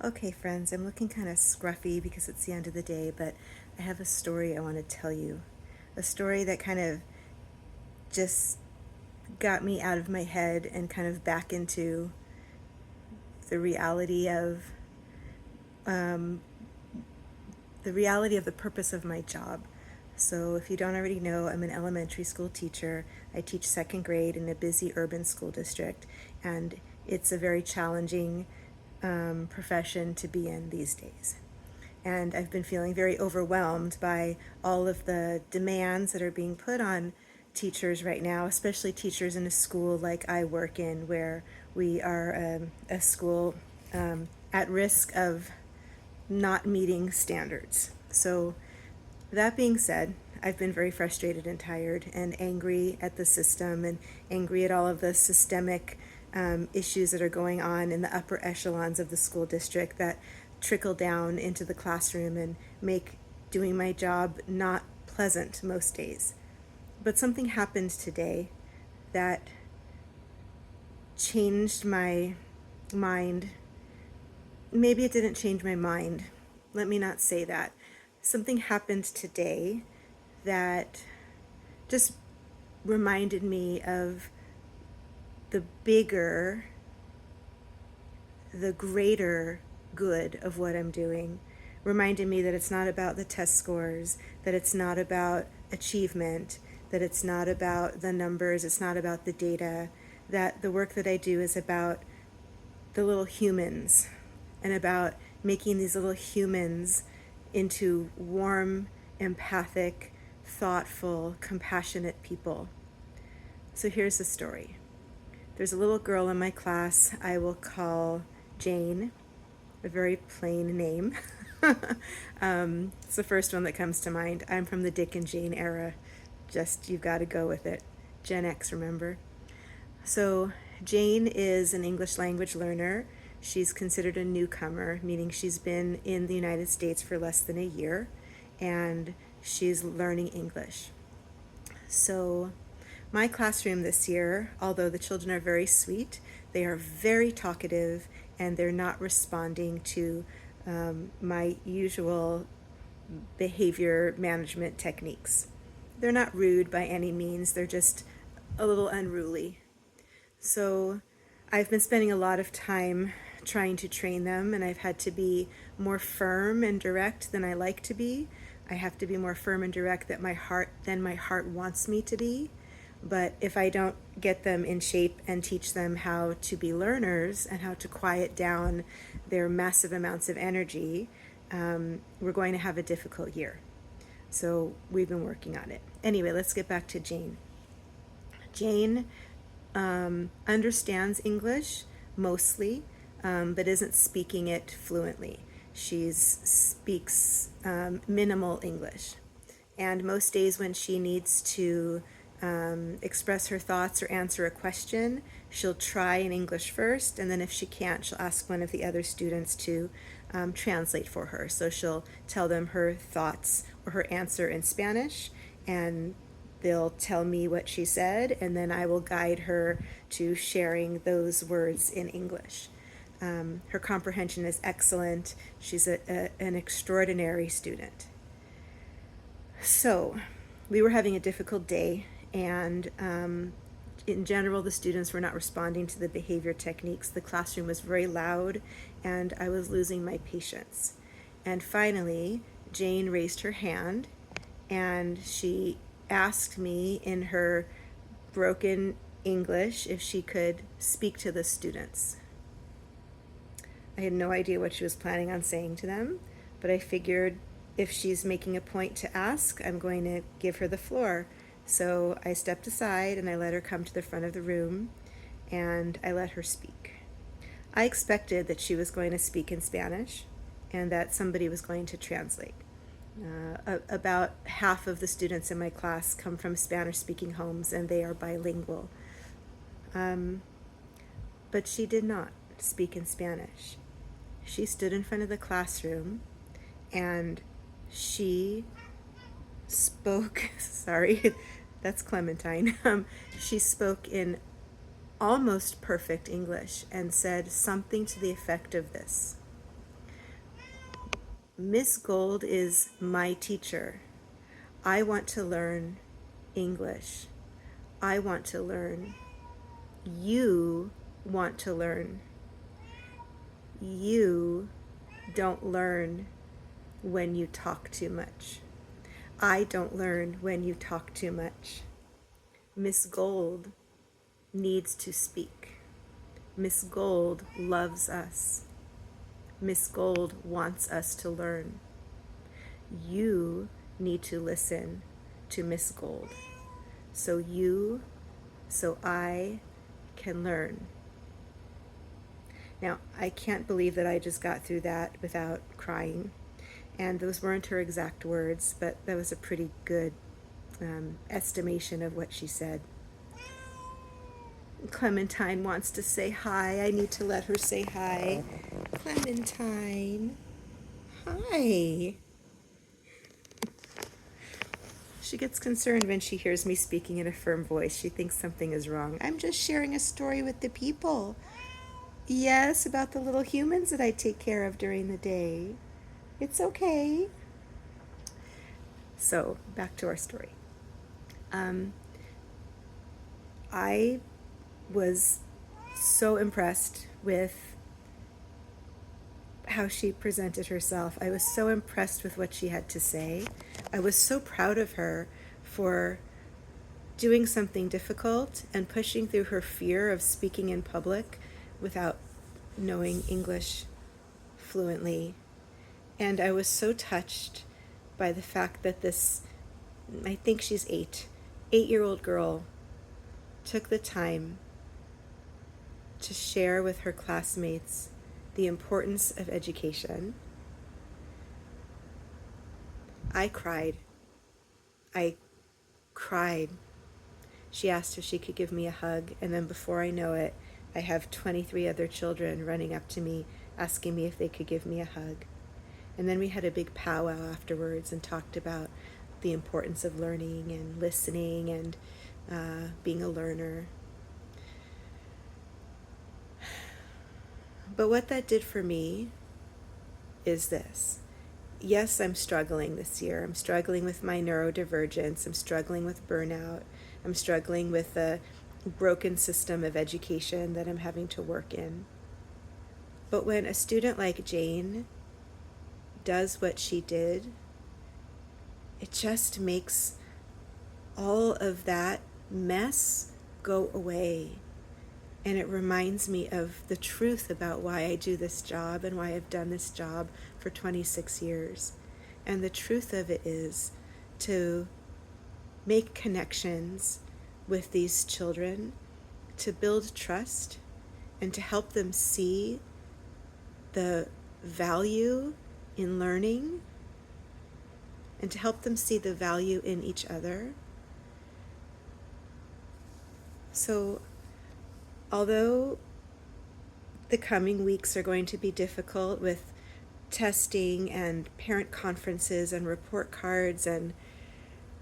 Okay, friends, I'm looking kind of scruffy because it's the end of the day, but I have a story I want to tell you. A story that kind of just got me out of my head and kind of back into the reality of um, the purpose of my job. So if you don't already know, I'm an elementary school teacher. I teach second grade in a busy urban school district, and it's a very challenging profession to be in these days. And I've been feeling very overwhelmed by all of the demands that are being put on teachers right now, especially teachers in a school like I work in, where we are a school at risk of not meeting standards. So, that being said, I've been very frustrated and tired and angry at the system and angry at all of the systemic issues that are going on in the upper echelons of the school district that trickle down into the classroom and make doing my job not pleasant most days. But something happened today that changed my mind. Maybe it didn't change my mind. Let me not say that. Something happened today that just reminded me of the bigger, the greater good of what I'm doing. Reminded me that it's not about the test scores, that it's not about achievement, that it's not about the numbers, it's not about the data, that the work that I do is about the little humans and about making these little humans into warm, empathic, thoughtful, compassionate people. So here's the story. There's a little girl in my class I will call Jane, a very plain name. It's the first one that comes to mind. I'm from the Dick and Jane era. Just, you've got to go with it. Gen X, remember? So Jane is an English language learner. She's considered a newcomer, meaning she's been in the United States for less than a year, and she's learning English. So my classroom this year, although the children are very sweet, they are very talkative and they're not responding to my usual behavior management techniques. They're not rude by any means, they're just a little unruly. So I've been spending a lot of time trying to train them, and I've had to be more firm and direct than I like to be. I have to be more firm and direct than my heart wants me to be. But if I don't get them in shape and teach them how to be learners and how to quiet down their massive amounts of energy, we're going to have a difficult year. So we've been working on it. Anyway, let's get back to Jane. Jane understands English mostly, but isn't speaking it fluently. She speaks minimal English. And most days when she needs to express her thoughts or answer a question, she'll try in English first, and then if she can't, she'll ask one of the other students to translate for her. So she'll tell them her thoughts or her answer in Spanish, and they'll tell me what she said, and then I will guide her to sharing those words in English. Her comprehension is excellent. She's an extraordinary student. So we were having a difficult day, and in general, the students were not responding to the behavior techniques. The classroom was very loud, and I was losing my patience. And finally, Jane raised her hand, and she asked me in her broken English if she could speak to the students. I had no idea what she was planning on saying to them, but I figured if she's making a point to ask, I'm going to give her the floor. So I stepped aside and I let her come to the front of the room, and I let her speak. I expected that she was going to speak in Spanish and that somebody was going to translate. About half of the students in my class come from Spanish-speaking homes, and they are bilingual. But she did not speak in Spanish. She stood in front of the classroom, and she spoke, sorry, that's Clementine. She spoke in almost perfect English and said something to the effect of this: Miss Gold is my teacher. I want to learn English. I want to learn. You want to learn. You don't learn when you talk too much. I don't learn when you talk too much. Miss Gold needs to speak. Miss Gold loves us. Miss Gold wants us to learn. You need to listen to Miss Gold so I can learn. Now, I can't believe that I just got through that without crying. And those weren't her exact words, but that was a pretty good estimation of what she said. Clementine wants to say hi. I need to let her say hi. Clementine, hi. She gets concerned when she hears me speaking in a firm voice. She thinks something is wrong. I'm just sharing a story with the people. Yes, about the little humans that I take care of during the day. It's okay. So, back to our story. I was so impressed with how she presented herself. I was so impressed with what she had to say. I was so proud of her for doing something difficult and pushing through her fear of speaking in public without knowing English fluently. And I was so touched by the fact that this, I think she's 8-year-old girl took the time to share with her classmates the importance of education. I cried. I cried. She asked if she could give me a hug, and then before I know it, I have 23 other children running up to me, asking me if they could give me a hug. And then we had a big powwow afterwards and talked about the importance of learning and listening and being a learner. But what that did for me is this. Yes, I'm struggling this year. I'm struggling with my neurodivergence. I'm struggling with burnout. I'm struggling with the broken system of education that I'm having to work in. But when a student like Jane does what she did, it just makes all of that mess go away. And it reminds me of the truth about why I do this job and why I've done this job for 26 years. And the truth of it is to make connections with these children, to build trust, and to help them see the value in learning, and to help them see the value in each other. So, although the coming weeks are going to be difficult with testing and parent conferences and report cards and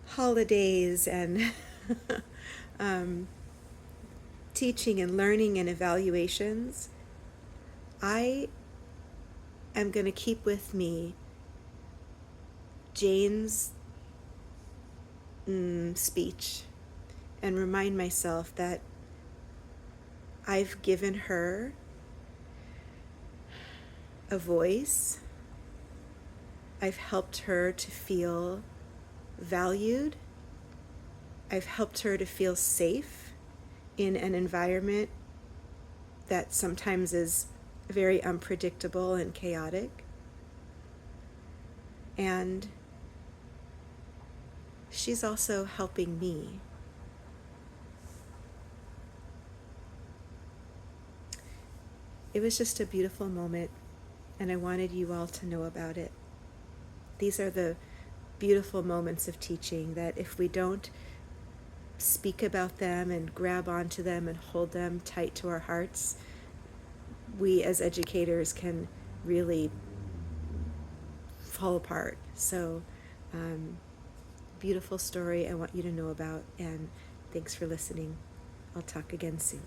holidays and teaching and learning and evaluations, I am going to keep with me Jane's speech and remind myself that I've given her a voice. I've helped her to feel valued. I've helped her to feel safe in an environment that sometimes is very unpredictable and chaotic. And she's also helping me. It was just a beautiful moment, and I wanted you all to know about it. These are the beautiful moments of teaching that if we don't speak about them and grab onto them and hold them tight to our hearts, we as educators can really fall apart. So, beautiful story I want you to know about, and thanks for listening. I'll talk again soon.